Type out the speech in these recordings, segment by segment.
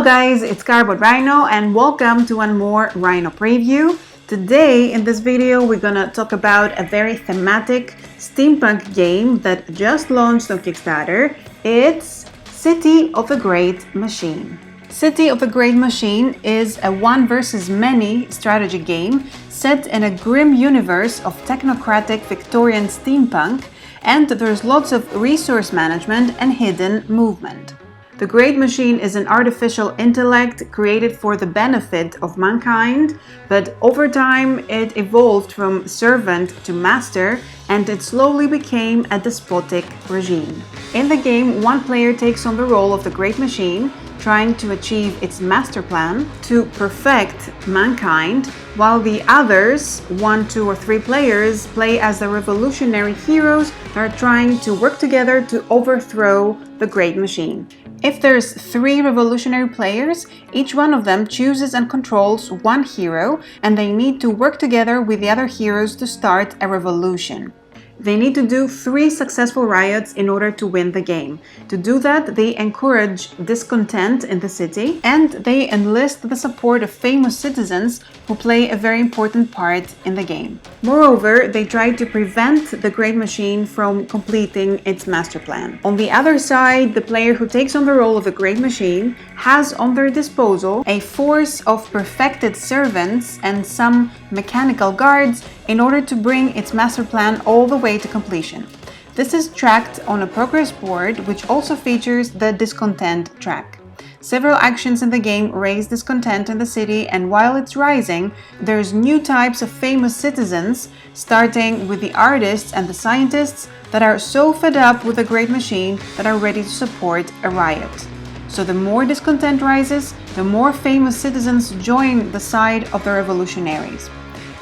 Hello guys, it's Rhino and welcome to one more Rhino preview. Today in this video we're gonna talk about a very thematic steampunk game that just launched on Kickstarter. It's City of the Great Machine. City of the Great Machine is a one versus many strategy game set in a grim universe of technocratic Victorian steampunk, and there's lots of resource management and hidden movement. The Great Machine is an artificial intellect created for the benefit of mankind, but over time it evolved from servant to master, and it slowly became a despotic regime. In the game, one player takes on the role of the Great Machine, trying to achieve its master plan to perfect mankind, while the others, 1, 2, or 3 players, play as the revolutionary heroes that are trying to work together to overthrow the Great Machine. If there's 3 revolutionary players, each one of them chooses and controls one hero, and they need to work together with the other heroes to start a revolution. They need to do 3 successful riots in order to win the game. To do that, they encourage discontent in the city, and they enlist the support of famous citizens who play a very important part in the game. Moreover, they try to prevent the Great Machine from completing its master plan. On the other side, the player who takes on the role of the Great Machine has on their disposal a force of perfected servants and some mechanical guards in order to bring its master plan all the way to completion. This is tracked on a progress board, which also features the discontent track. Several actions in the game raise discontent in the city, and while it's rising, there's new types of famous citizens, starting with the artists and the scientists that are so fed up with the Great Machine that are ready to support a riot. So the more discontent rises, the more famous citizens join the side of the revolutionaries.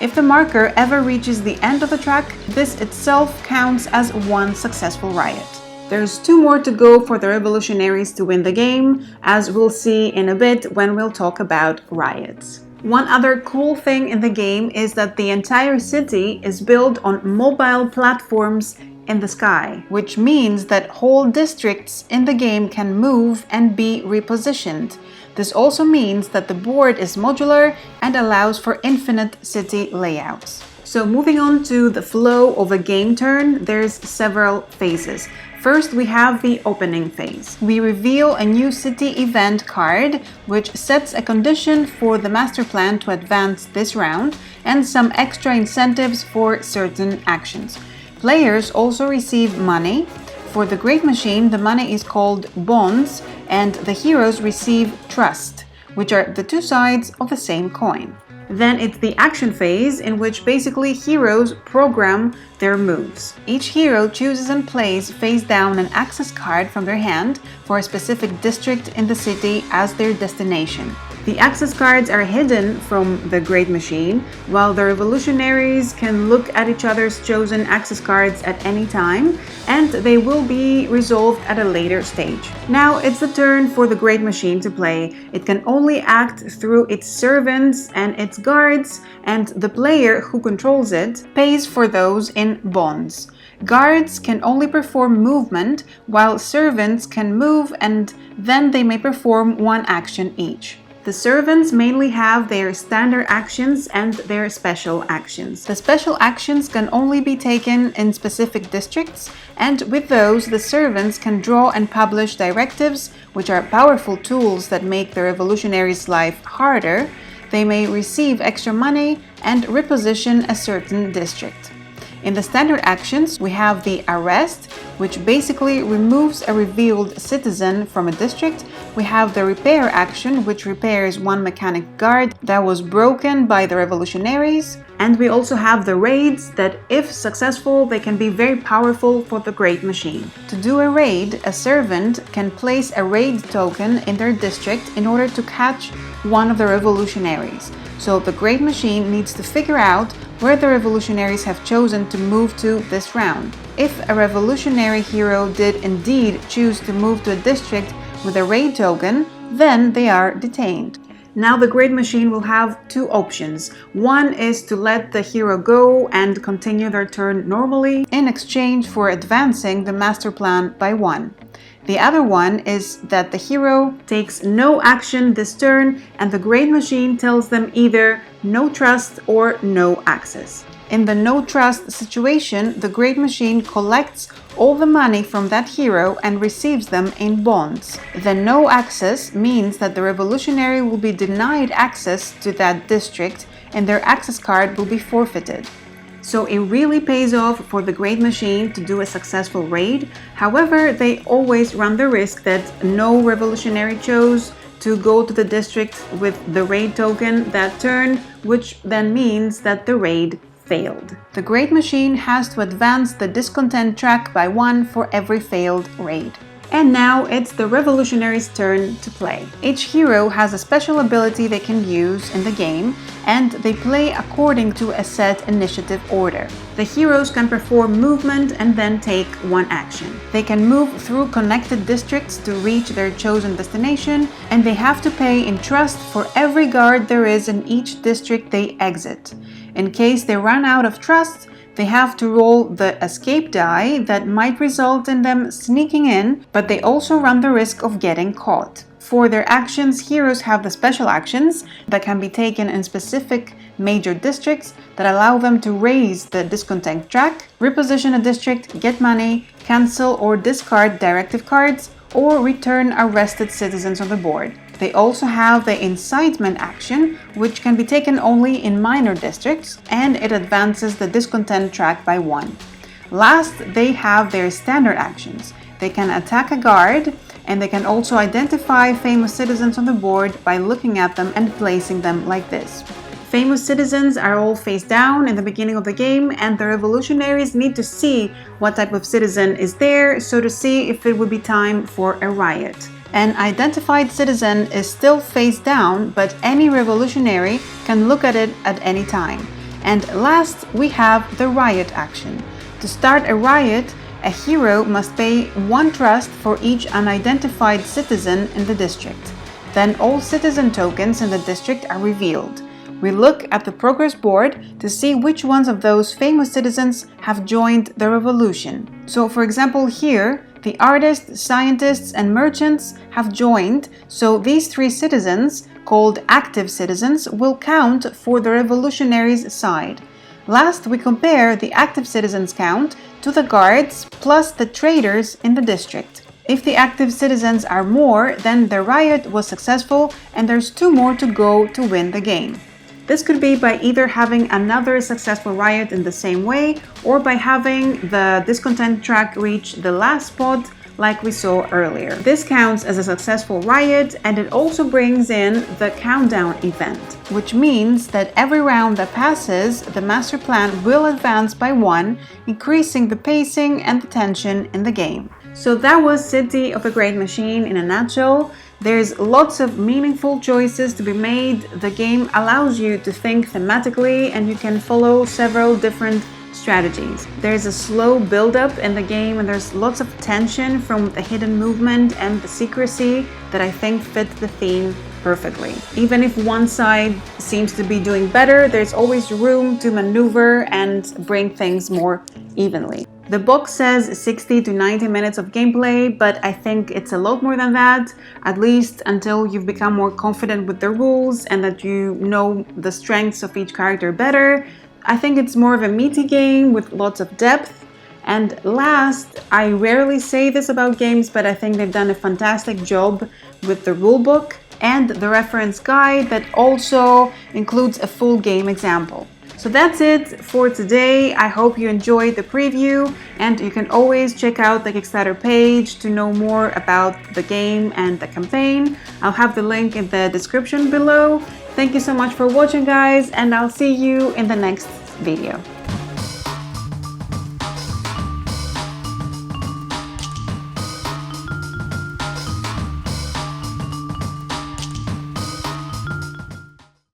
If the marker ever reaches the end of the track, this itself counts as one successful riot. There's 2 more to go for the revolutionaries to win the game, as we'll see in a bit when we'll talk about riots. One other cool thing in the game is that the entire city is built on mobile platforms in the sky, which means that whole districts in the game can move and be repositioned. This also means that the board is modular and allows for infinite city layouts. So moving on to the flow of a game turn, there's several phases. First, we have the opening phase. We reveal a new city event card, which sets a condition for the master plan to advance this round, and some extra incentives for certain actions. Players also receive money. For the Great Machine, the money is called bonds, and the heroes receive trust, which are the 2 sides of the same coin. Then it's the action phase, in which basically heroes program their moves. Each hero chooses and plays face down an access card from their hand for a specific district in the city as their destination. The access cards are hidden from the Great Machine, while the revolutionaries can look at each other's chosen access cards at any time, and they will be resolved at a later stage. Now it's the turn for the Great Machine to play. It can only act through its servants and its guards, and the player who controls it pays for those in bonds. Guards can only perform movement, while servants can move, and then they may perform 1 action each. The servants mainly have their standard actions and their special actions. The special actions can only be taken in specific districts, and with those, the servants can draw and publish directives, which are powerful tools that make the revolutionaries' life harder. They may receive extra money and reposition a certain district. In the standard actions, we have the arrest, which basically removes a revealed citizen from a district. We have the repair action, which repairs 1 mechanic guard that was broken by the revolutionaries. And we also have the raids that, if successful, they can be very powerful for the Great Machine. To do a raid, a servant can place a raid token in their district in order to catch one of the revolutionaries. So the Great Machine needs to figure out where the revolutionaries have chosen to move to this round. If a revolutionary hero did indeed choose to move to a district with a raid token, then they are detained. Now the Great Machine will have 2 options. One is to let the hero go and continue their turn normally in exchange for advancing the master plan by 1. The other one is that the hero takes no action this turn and the Great Machine tells them either no trust or no access. In the no trust situation, the Great Machine collects all the money from that hero and receives them in bonds. The no access means that the revolutionary will be denied access to that district and their access card will be forfeited. So it really pays off for the Great Machine to do a successful raid. However, they always run the risk that no revolutionary chose to go to the district with the raid token that turn, which then means that the raid failed. The Great Machine has to advance the discontent track by 1 for every failed raid. And now it's the revolutionary's turn to play. Each hero has a special ability they can use in the game, and they play according to a set initiative order. The heroes can perform movement and then take one action. They can move through connected districts to reach their chosen destination, and they have to pay in trust for every guard there is in each district they exit. In case they run out of trust, they have to roll the escape die that might result in them sneaking in, but they also run the risk of getting caught. For their actions, heroes have the special actions that can be taken in specific major districts that allow them to raise the discontent track, reposition a district, get money, cancel or discard directive cards, or return arrested citizens on the board. They also have the incitement action, which can be taken only in minor districts, and it advances the discontent track by 1. Last, they have their standard actions. They can attack a guard, and they can also identify famous citizens on the board by looking at them and placing them like this. Famous citizens are all face down in the beginning of the game, and the revolutionaries need to see what type of citizen is there, so to see if it would be time for a riot. An identified citizen is still face down, but any revolutionary can look at it at any time. And last, we have the riot action. To start a riot, a hero must pay 1 trust for each unidentified citizen in the district. Then all citizen tokens in the district are revealed. We look at the progress board to see which ones of those famous citizens have joined the revolution. So for example here, the artists, scientists, and merchants have joined, so these 3 citizens, called active citizens, will count for the revolutionaries' side. Last, we compare the active citizens count to the guards plus the traders in the district. If the active citizens are more, then the riot was successful and there's 2 more to go to win the game. This could be by either having another successful riot in the same way or by having the discontent track reach the last spot like we saw earlier. This counts as a successful riot, and it also brings in the countdown event, which means that every round that passes, the master plan will advance by 1, increasing the pacing and the tension in the game. So that was City of the Great Machine in a nutshell. There's lots of meaningful choices to be made. The game allows you to think thematically, and you can follow several different strategies. There's a slow build-up in the game, and there's lots of tension from the hidden movement and the secrecy that I think fit the theme perfectly. Even if one side seems to be doing better, there's always room to maneuver and bring things more evenly. The book says 60 to 90 minutes of gameplay, but I think it's a lot more than that, at least until you've become more confident with the rules and that you know the strengths of each character better. I think it's more of a meaty game with lots of depth. And last, I rarely say this about games, but I think they've done a fantastic job with the rulebook and the reference guide that also includes a full game example. So that's it for today. I hope you enjoyed the preview, and you can always check out the Kickstarter page to know more about the game and the campaign. I'll have the link in the description below. Thank you so much for watching, guys, and I'll see you in the next video.